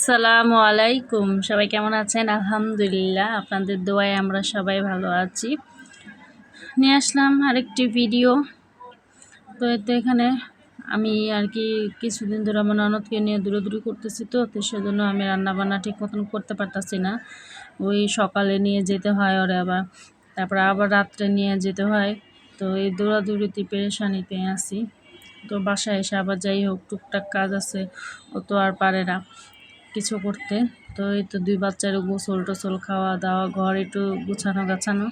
আসসালামু আলাইকুম। সবাই কেমন আছেন? আলহামদুলিল্লাহ, আপনাদের দোয়ায় আমরা সবাই ভালো আছি। নিয়ে আসলাম আরেকটি ভিডিও। তো এতে এখানে আমি আর কি কিছুদিন ধরে আমার ননদকে নিয়ে দৌড়াদৌড়ি করতেছি, তো সেজন্য আমি রান্নাবান্না ঠিক মতন করতে পারতাছি না। ওই সকালে নিয়ে যেতে হয় ওরে, তারপরে আবার রাত্রে নিয়ে যেতে হয়। তো এই দৌড়াদৌড়িতে পেরেশানিতে আছি। তো বাসায় এসে আবার যাই হোক টুকটাক কাজ আছে, ও তো আর পারে না কিছু করতে। তো এই তো 2 বাচ্চার গোসল টোসল, খাওয়া দাওয়া, ঘর একটু গুছানো গাছানো,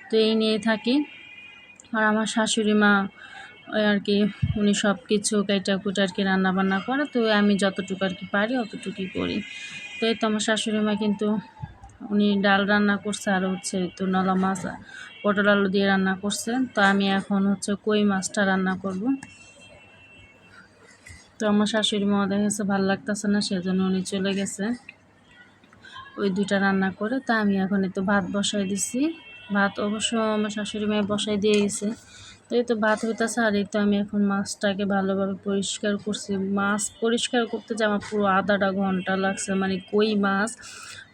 তো এই নিয়েই থাকি। আর আমার শাশুড়ি মা ওই আর কি উনি সব কিছু কাইটা কুটা আর কি রান্নাবান্না করে, তো আমি যতটুকু আর কি পারি অতটুকুই করি। তো এই তো আমার শাশুড়ি মা কিন্তু উনি ডাল রান্না করছে, আর হচ্ছে তো নলা মাছ পটল আলু দিয়ে রান্না করছে। তো আমি এখন হচ্ছে কই মাছটা রান্না করব। তো আমার শাশুড়ি মা দেখা গেছে ভালো লাগতেছে না, সেজন্য উনি চলে গেছে ওই 2টা রান্না করে। তা আমি এখন একটু ভাত বসাই দিছি। ভাত অবশ্য আমার শাশুড়ি মায়ে বসাই দিয়ে গেছে। তো এই তো ভাত হইতেছে, আর এই তো আমি এখন মাছটাকে ভালোভাবে পরিষ্কার করছি। মাছ পরিষ্কার করতে যে আমার পুরো আধাটা ঘন্টা লাগছে। মানে কই মাছ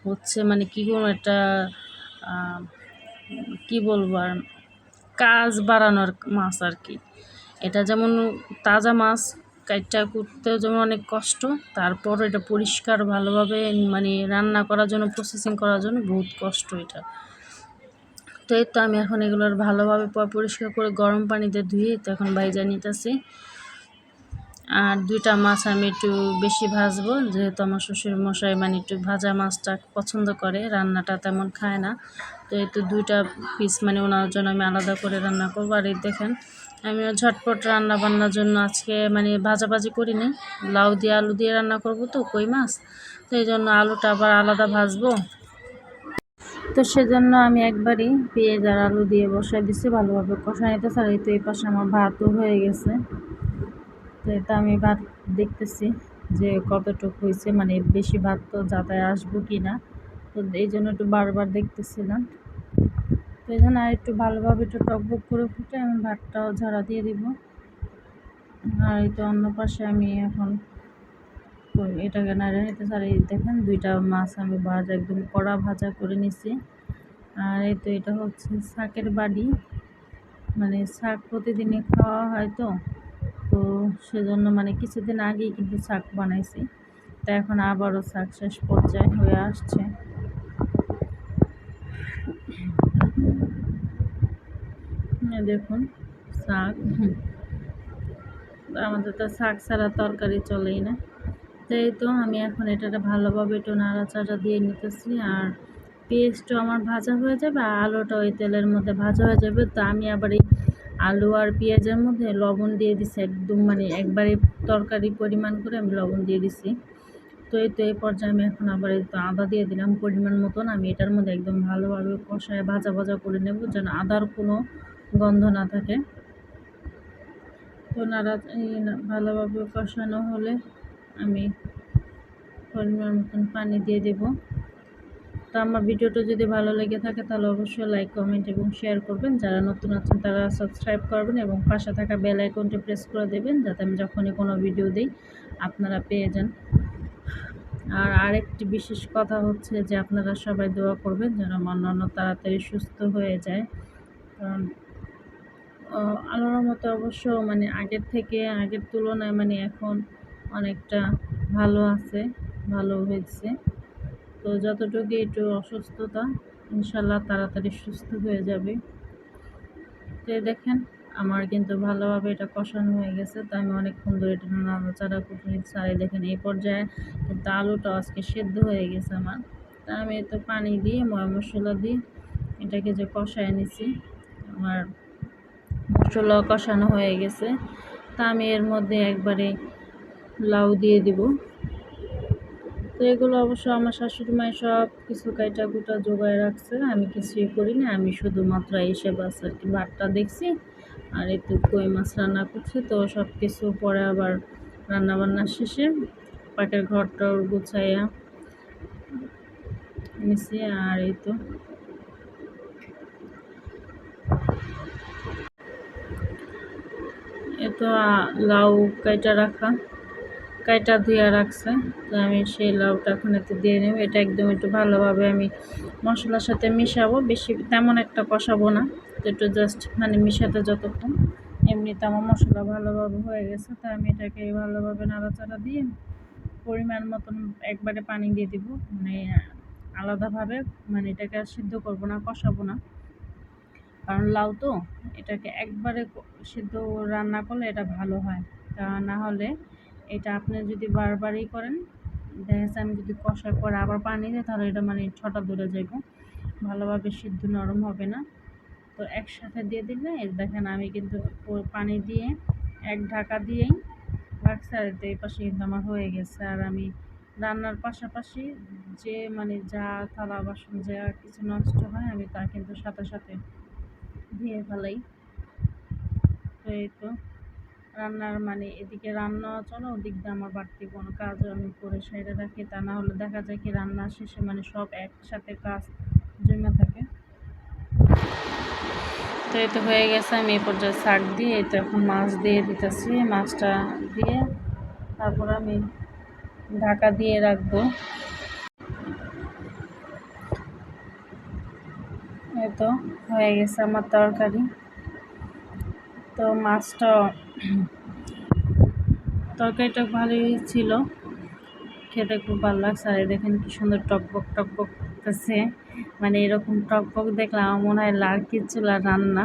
হচ্ছে মানে কী করবো, একটা কী বলবো আর, কাজ বাড়ানোর মাছ আর কি। এটা যেমন তাজা মাছ কাইটটা করতেও যেমন অনেক কষ্ট, তারপর এটা পরিষ্কার ভালোভাবে মানে রান্না করার জন্য, প্রসেসিং করার জন্য বহুত কষ্ট এটা। তো এই তো আমি এখন এগুলোর ভালোভাবে পরিষ্কার করে গরম পানিতে ধুয়ে তো এখন ভাইজা নিতেছি। আর 2টা মাছ আমি একটু বেশি ভাজবো, যেহেতু আমার শ্বশুর মশাই মানে একটু ভাজা মাছটা পছন্দ করে, রান্নাটা তেমন খায় না। তো এই তো 2টা পিস মানে ওনার জন্য আমি আলাদা করে রান্না করবো। আর এই দেখেন আমি ঝটপট রান্না বান্নার জন্য আজকে মানে ভাজাভাজি করিনি, লাউ দিয়ে আলু দিয়ে রান্না করব তো কই মাছ, তো এই জন্য আলুটা আবার আলাদা ভাজবো। তো সেজন্য আমি একবারই পেঁয়াজ আর আলু দিয়ে বসাই দিচ্ছি, ভালোভাবে কষা নিতেছি। আর এই তো এই পাশে আমার ভাতও হয়ে গেছে। তো এটা আমি ভাত দেখতেছি যে কতটুকু হয়েছে, মানে বেশি ভাত তো যাতায় আসবো কি না, তো এই জন্য একটু বারবার দেখতেছিলাম। তো এই জন্য আর একটু ভালোভাবে একটু টকবক করে ফুটে আমি ভাতটাও ঝাড়া দিয়ে দিব। আর এই তো অন্য পাশে আমি এখন এটাকে নাড়ে নিতেছি। আর এই দেখেন 2টা মাছ আমি ভাজা একদম কড়া ভাজা করে নিছি। আর এই তো এটা হচ্ছে শাকের বাড়ি, মানে শাক প্রতিদিনই খাওয়া হয়, তো তো সেজন্য মানে কিছুদিন আগেই কিন্তু শাক বানাইছি। তা এখন আবারও শাক শেষ পর্যায়ে হয়ে আসছে। দেখুন শাক, আমাদের তো শাক ছাড়া তরকারি চলেই না। তো এই তো আমি এখন এটাকে ভালোভাবে একটু নাড়াচাড়া দিয়ে নিতেছি। আর পেঁয়াজটাও আমার ভাজা হয়ে যাবে, আর আলুটা ওই তেলের মধ্যে ভাজা হয়ে যাবে। তো আমি আবার এই আলু আর পেঁয়াজের মধ্যে লবণ দিয়ে দিছি একদম, মানে একবারে তরকারি পরিমাণ করে আমি লবণ দিয়ে দিছি। তো এই তো এই পর্যায়ে আমি এখন আবার এই তো আদা দিয়ে দিলাম পরিমাণ মতন। আমি এটার মধ্যে একদম ভালোভাবে কষায় ভাজা ভাজা করে নেব, যেন আদার কোনো গন্ধ না থাকে। তো ভালোভাবে কষানো হলে আমি পরিমাণ মতন পানি দিয়ে দেব। তো আমার ভিডিওটা যদি ভালো লেগে থাকে তাহলে অবশ্যই লাইক, কমেন্ট এবং শেয়ার করবেন। যারা নতুন আছেন তারা সাবস্ক্রাইব করবেন এবং পাশে থাকা বেল আইকনটি প্রেস করে দেবেন, যাতে আমি যখনই কোনো ভিডিও দিই আপনারা পেয়ে যান। আর আরেকটি বিশেষ কথা হচ্ছে যে আপনারা সবাই দোয়া করবেন যেন আমার ননদ তাড়াতাড়ি সুস্থ হয়ে যায়। কারণ আল্লাহর মতো অবশ্য মানে আগের তুলনায় মানে এখন অনেকটা ভালো আছে, ভালো হয়েছে। তো যতটুকু একটু অসুস্থতা, ইনশাল্লাহ তাড়াতাড়ি সুস্থ হয়ে যাবে। তো দেখেন আমার কিন্তু ভালোভাবে এটা কষানো হয়ে গেছে। তো আমি অনেকক্ষণ ধরে এটা নাড়াচাড়া করে নিচ্ছি। আর দেখেন এই পর্যায়ে কিন্তু আলুটাও আজকে সেদ্ধ হয়ে গেছে আমার। তা আমি তো পানি দিয়ে ময় মশলা দিয়ে এটাকে যে কষায় নিছি, আমার মশলা কষানো হয়ে গেছে। তা আমি এর মধ্যে একবারে লাউ দিয়ে দিব। তো এগুলো অবশ্য আমার শাশুড়ি মায়ের সব কিছু কাইটা কুটা জোগায় রাখছে, আমি কিছুই করি না। আমি শুধুমাত্র এসে বাস আর কি ভাতটা দেখছি, আর একটু কই মাছ রান্না করছে। তো সব কিছু পরে আবার রান্নাবান্না শেষে পাটের ঘরটাও গুছাইয়া নিছি। আর এই তো লাউ কাইটা রাখা, কাইটা ধুয়ে রাখছে। তো আমি সেই লাউটা এখন এতে দিয়ে নেব। এটা একদম একটু ভালোভাবে আমি মশলার সাথে মিশাবো, বেশি তেমন একটা কষাবো না, তো একটু জাস্ট মানে মিশাতে যতক্ষণ। এমনিতে আমার মশলা ভালোভাবে হয়ে গেছে, তো আমি এটাকে ভালোভাবে নাড়াচাড়া দিয়ে পরিমাণ মতন একবারে পানি দিয়ে দিব, মানে আলাদাভাবে, মানে এটাকে আর সিদ্ধ করবো না, কষাবো না, কারণ লাউ তো এটাকে একবারে সিদ্ধ রান্না করলে এটা ভালো হয়। তা না হলে এটা আপনি যদি বারবারই করেন, দেখা যাচ্ছে আমি যদি কষার পরে আবার পানি দিই, তাহলে এটা মানে ছটা ধরে যাবে, ভালোভাবে সিদ্ধ নরম হবে না। তো একসাথে দিয়ে দিলে দেখেন আমি কিন্তু পানি দিয়ে এক ঢাকা দিয়েই রাখছি, আর এই পাশে কিন্তু আমার হয়ে গেছে। আর আমি রান্নার পাশাপাশি যে মানে যা থালা বাসন যা কিছু নষ্ট হয় আমি তা কিন্তু সাথে সাথে ধুয়ে ফেলাই। তো এই তো রান্নার মানে এদিকে রান্না চলো, ওদিক দিয়ে আমার বাড়তি কোনো কাজও আমি করে সেরে রাখি, তা না হলে দেখা যায় কি রান্না শেষে মানে সব একসাথে কাজ জমে থাকে। তো এই তো হয়ে গেছে, আমি এই পর্যায়ে শাক দিয়ে এই তো এখন মাছ দিয়ে দিতেছি। মাছটা দিয়ে তারপর আমি ঢাকা দিয়ে রাখবো। এই তো হয়ে গেছে আমার তরকারি। তো তরকারিটা ভালোই ছিল, খেতে খুব ভালো লাগছে। আর দেখেন কি সুন্দর টকবক টকবক করতেছে, মানে এরকম টকবক দেখলে আমার মনে হয় লার্কির চুলা রান্না।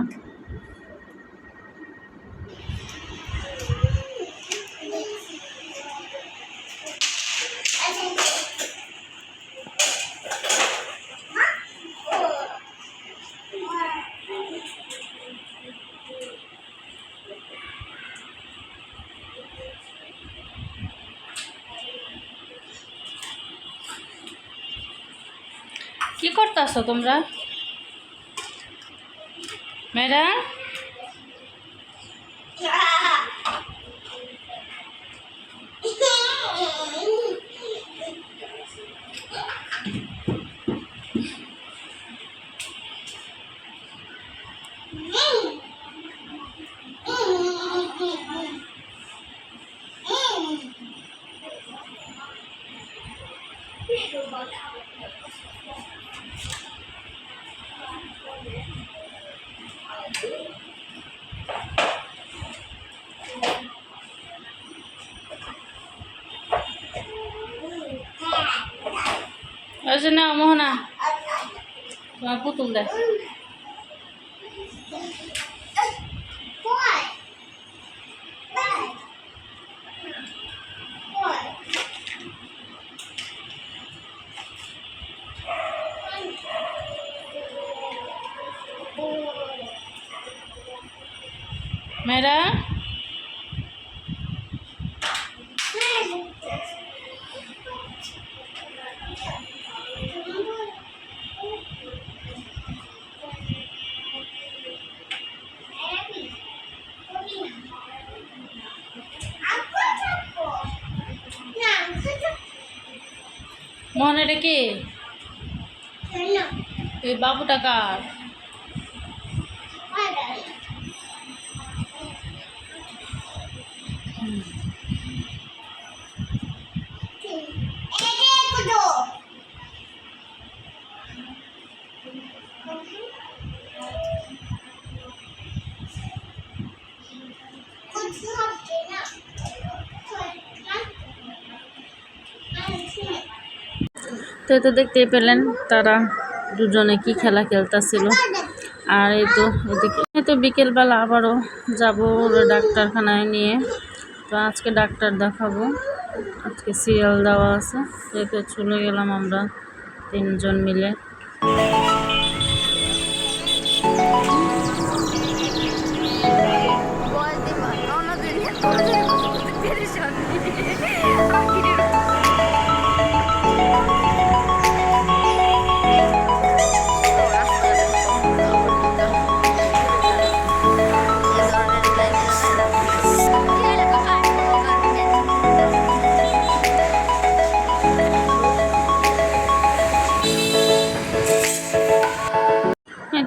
কি করতেছো তোমরা মেয়েরা? ওই যে না মোহনা তোমার পুতুল দেখ। মেয়েরা মোহন এটা কি? এই বাবুটা কার? তো এই তো দেখতেই পেলেন তারা দুজনে কি খেলা খেলতেছিল। আর এই তো এদিকে এই তো বিকেলবেলা আবারও যাবো ডাক্তারখানায় নিয়ে। তো আজকে ডাক্তার দেখাবো, আজকে সিরিয়াল দেওয়া আছে। এই তো চলে গেলাম আমরা তিনজন মিলে।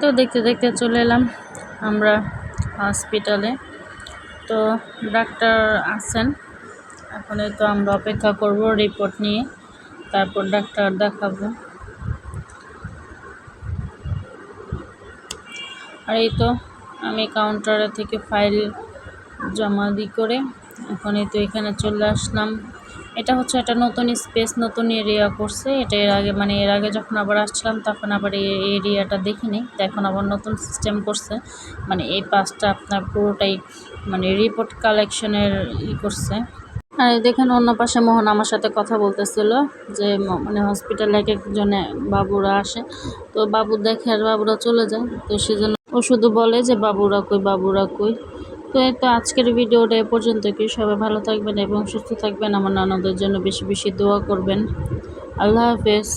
তো দেখতে দেখতে চলে এলাম আমরা হসপিটালে। তো ডাক্তার আছেন, এখন এই তো আমরা অপেক্ষা করব রিপোর্ট নিয়ে, তারপর ডাক্তার দেখাবো। আর এই তো আমি কাউন্টারে থেকে ফাইল জমা করে এখন এই তো এখানে চলে আসলাম। এটা হচ্ছে একটা নতুন স্পেস, নতুন এরিয়া করছে। এটা এর আগে যখন আবার আসছিলাম তখন আবার এই এরিয়াটা দেখিনি, তো এখন আবার নতুন সিস্টেম করছে। এই পাশটা আপনার পুরোটাই রিপোর্ট কালেকশনের করছে। আর দেখেন অন্য পাশে মোহন আমার সাথে কথা বলতেছিল যে হসপিটালে এক একজনে বাবুরা আসে, তো বাবু দেখে আর বাবুরা চলে যায়, তো সেজন্য ও শুধু বলে যে বাবুরা কই, বাবুরা কই। তো এই তো আজকের ভিডিওটা এ পর্যন্ত। কি সবাই ভালো থাকবেন এবং সুস্থ থাকবেন, আমার ননদের জন্য বেশি বেশি দোয়া করবেন। আল্লাহ হাফেজ।